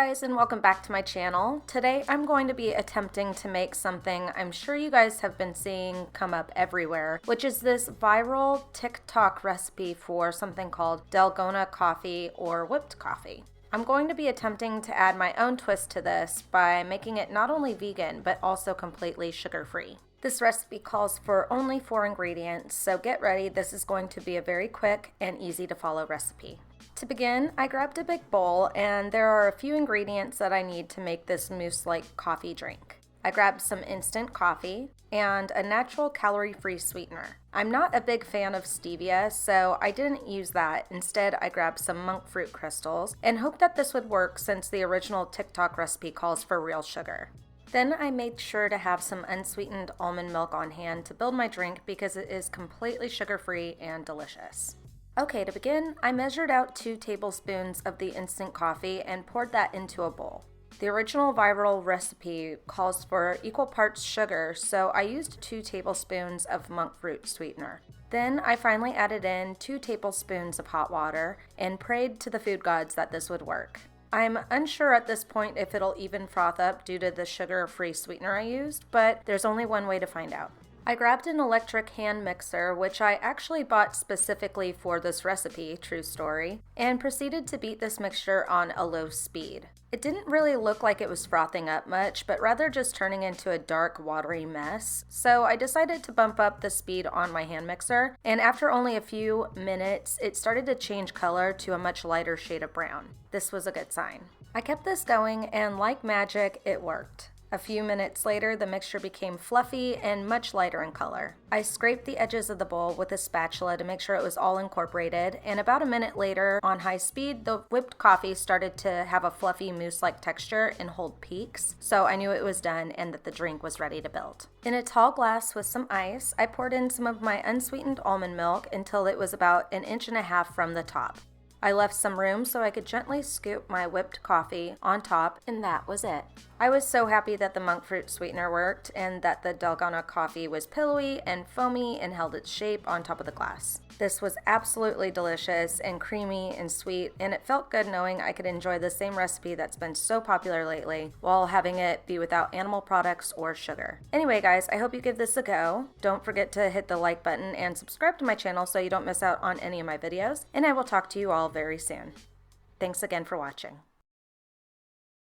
guys, and welcome back to my channel. Today I'm going to be attempting to make something I'm sure you guys have been seeing come up everywhere, which is this viral TikTok recipe for something called Dalgona coffee or whipped coffee. I'm going to be attempting to add my own twist to this by making it not only vegan but also completely sugar-free. This recipe calls for only 4 ingredients, so get ready. This is going to be a very quick and easy to follow recipe. To begin, I grabbed a big bowl and there are a few ingredients that I need to make this mousse-like coffee drink. I grabbed some instant coffee and a natural calorie-free sweetener. I'm not a big fan of stevia, so I didn't use that. Instead, I grabbed some monkfruit crystals and hoped that this would work since the original TikTok recipe calls for real sugar. Then I made sure to have some unsweetened almond milk on hand to build my drink because it is completely sugar-free and delicious. Okay, to begin, I measured out 2 tablespoons of the instant coffee and poured that into a bowl. The original viral recipe calls for equal parts sugar, so I used 2 tablespoons of monkfruit sweetener. Then I finally added in 2 tablespoons of hot water and prayed to the food gods that this would work. I'm unsure at this point if it'll even froth up due to the sugar-free sweetener I used, but there's only one way to find out. I grabbed an electric hand mixer, which I actually bought specifically for this recipe, true story, and proceeded to beat this mixture on a low speed. It didn't really look like it was frothing up much, but rather just turning into a dark, watery mess, so I decided to bump up the speed on my hand mixer, and after only a few minutes, it started to change color to a much lighter shade of brown. This was a good sign. I kept this going, and like magic, it worked. A few minutes later, the mixture became fluffy and much lighter in color. I scraped the edges of the bowl with a spatula to make sure it was all incorporated, and about a minute later, on high speed, the whipped coffee started to have a fluffy mousse-like texture and hold peaks, so I knew it was done and that the drink was ready to build. In a tall glass with some ice, I poured in some of my unsweetened almond milk until it was about 1.5 inches from the top. I left some room so I could gently scoop my whipped coffee on top, and that was it. I was so happy that the monkfruit sweetener worked and that the Dalgona coffee was pillowy and foamy and held its shape on top of the glass. This was absolutely delicious and creamy and sweet, and it felt good knowing I could enjoy the same recipe that's been so popular lately while having it be without animal products or sugar. Anyway guys, I hope you give this a go. Don't forget to hit the like button and subscribe to my channel so you don't miss out on any of my videos, and I will talk to you all very soon. Thanks again for watching.